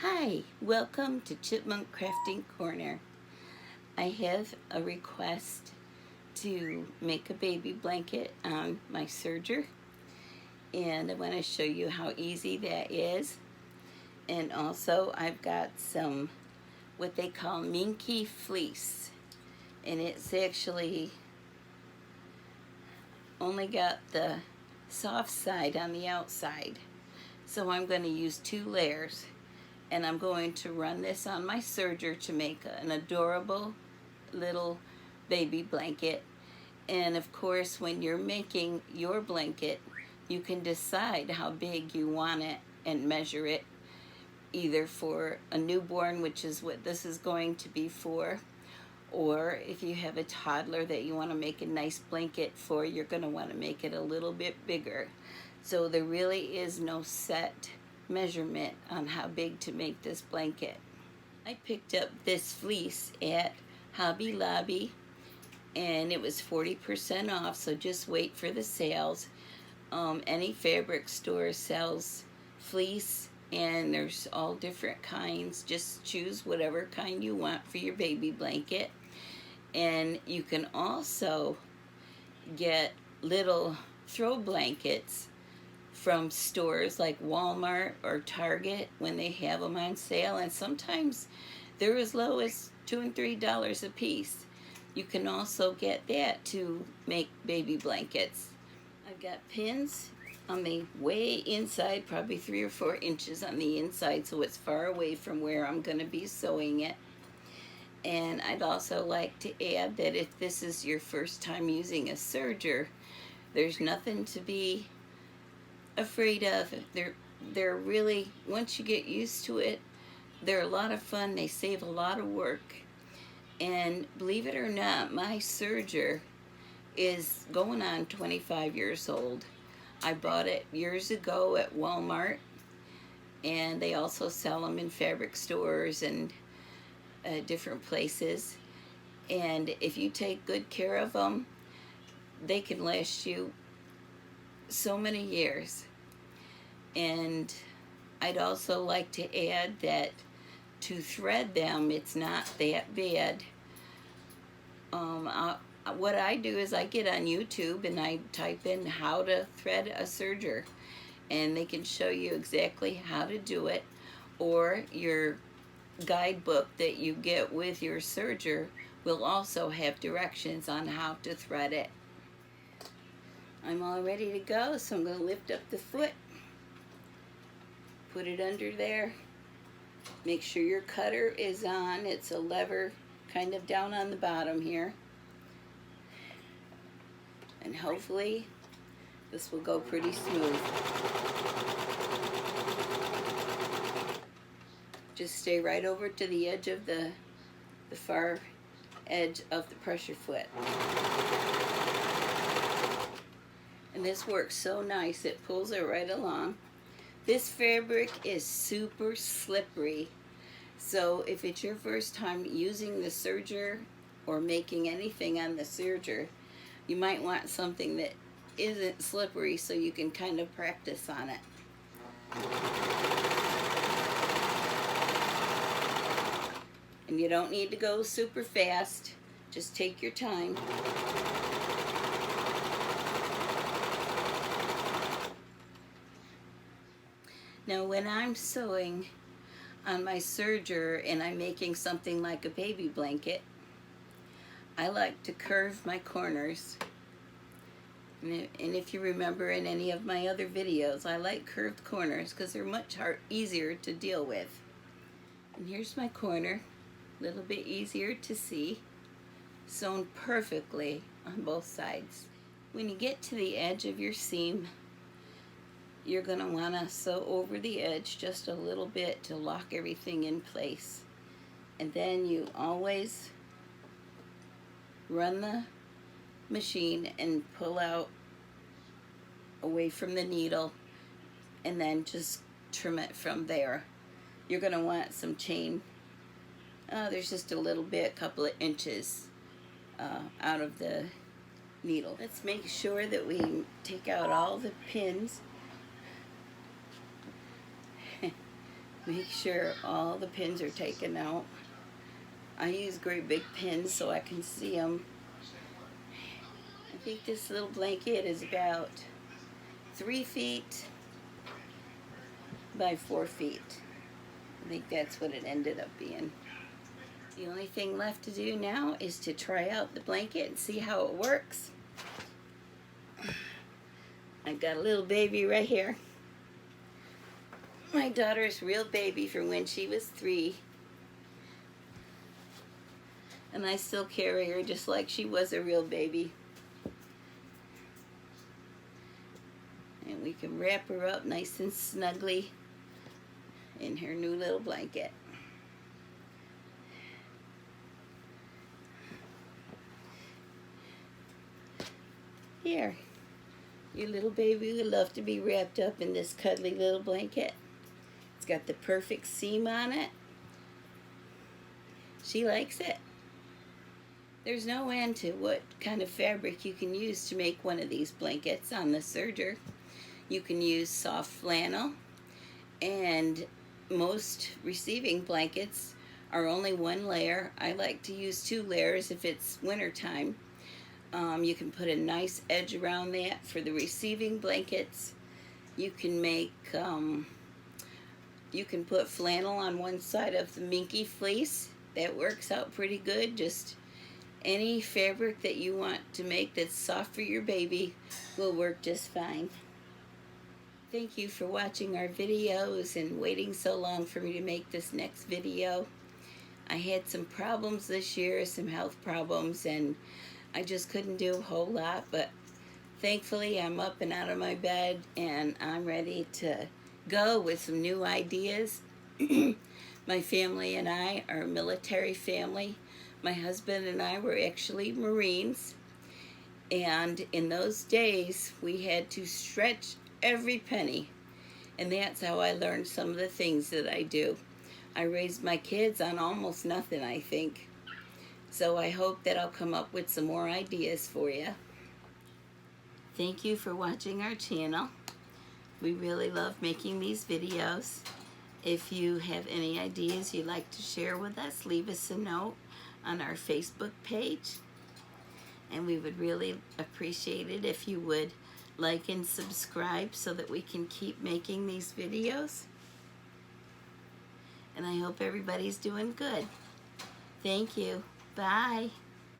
Hi, welcome to Chipmunk Crafting Corner. I have a request to make a baby blanket on my serger, and I want to show you how easy that is. And also I've got some what they call minky fleece, and it's actually only got the soft side on the outside. So I'm going to use 2 layers. And I'm going to run this on my serger to make an adorable little baby blanket. And of course, when you're making your blanket, you can decide how big you want it and measure it, either for a newborn, which is what this is going to be for, or if you have a toddler that you want to make a nice blanket for, you're going to want to make it a little bit bigger. So there really is no set measurement on how big to make this blanket. I picked up this fleece at Hobby Lobby and it was 40% off, so just wait for the sales. Any fabric store sells fleece and there's all different kinds. Just choose whatever kind you want for your baby blanket. And you can also get little throw blankets from stores like Walmart or Target when they have them on sale, and sometimes they're as low as $2 and $3 a piece. You can also get that to make baby blankets. I've got pins on the way inside, probably 3 or 4 inches on the inside, so it's far away from where I'm going to be sewing it. And I'd also like to add that if this is your first time using a serger, there's nothing to be afraid of. They're really, once you get used to it, they're a lot of fun. They save a lot of work. And believe it or not, my serger is going on 25 years old. I bought it years ago at Walmart, and they also sell them in fabric stores and different places. And if you take good care of them, they can last you so many years. And I'd also like to add that to thread them, it's not that bad. What I do is I get on YouTube and I type in how to thread a serger, and they can show you exactly how to do it. Or your guidebook that you get with your serger will also have directions on how to thread it. I'm all ready to go, so I'm going to lift up the foot, put it under there. Make sure your cutter is on. It's a lever kind of down on the bottom here. And hopefully this will go pretty smooth. Just stay right over to the edge of the far edge of the pressure foot. And this works so nice, it pulls it right along. This fabric is super slippery, so if it's your first time using the serger or making anything on the serger, you might want something that isn't slippery so you can kind of practice on it. And you don't need to go super fast, just take your time. Now when I'm sewing on my serger and I'm making something like a baby blanket, I like to curve my corners. And if you remember in any of my other videos, I like curved corners because they're much easier to deal with. And here's my corner, a little bit easier to see, sewn perfectly on both sides. When you get to the edge of your seam, you're going to want to sew over the edge just a little bit to lock everything in place. And then you always run the machine and pull out away from the needle and then just trim it from there. You're going to want some chain. There's just a little bit, a couple of inches out of the needle. Let's make sure that we take out all the pins. Make sure all the pins are taken out. I use great big pins so I can see them. I think this little blanket is about 3 feet by 4 feet. I think that's what it ended up being. The only thing left to do now is to try out the blanket and see how it works. I've got a little baby right here. My daughter's real baby from when she was 3. And I still carry her just like she was a real baby. And we can wrap her up nice and snugly in her new little blanket. Here, your little baby would love to be wrapped up in this cuddly little blanket. It's got the perfect seam on it. She likes it. There's no end to what kind of fabric you can use to make one of these blankets on the Serger. You can use soft flannel, and most receiving blankets are only 1 layer. I like to use 2 layers if it's winter time. You can put a nice edge around that for the receiving blankets. You can make, you can put flannel on one side of the minky fleece. That works out pretty good. Just any fabric that you want to make that's soft for your baby will work just fine. Thank you for watching our videos and waiting so long for me to make this next video. I had some problems this year, some health problems, and I just couldn't do a whole lot, but thankfully I'm up and out of my bed and I'm ready to go with some new ideas. My family and I are a military family. My husband and I were actually Marines, and in those days we had to stretch every penny, and that's how I learned some of the things that I do. I raised my kids on almost nothing, I think. So I hope that I'll come up with some more ideas for you. Thank you for watching our channel. We really love making these videos. If you have any ideas you'd like to share with us, leave us a note on our Facebook page. And we would really appreciate it if you would like and subscribe so that we can keep making these videos. And I hope everybody's doing good. Thank you. Bye.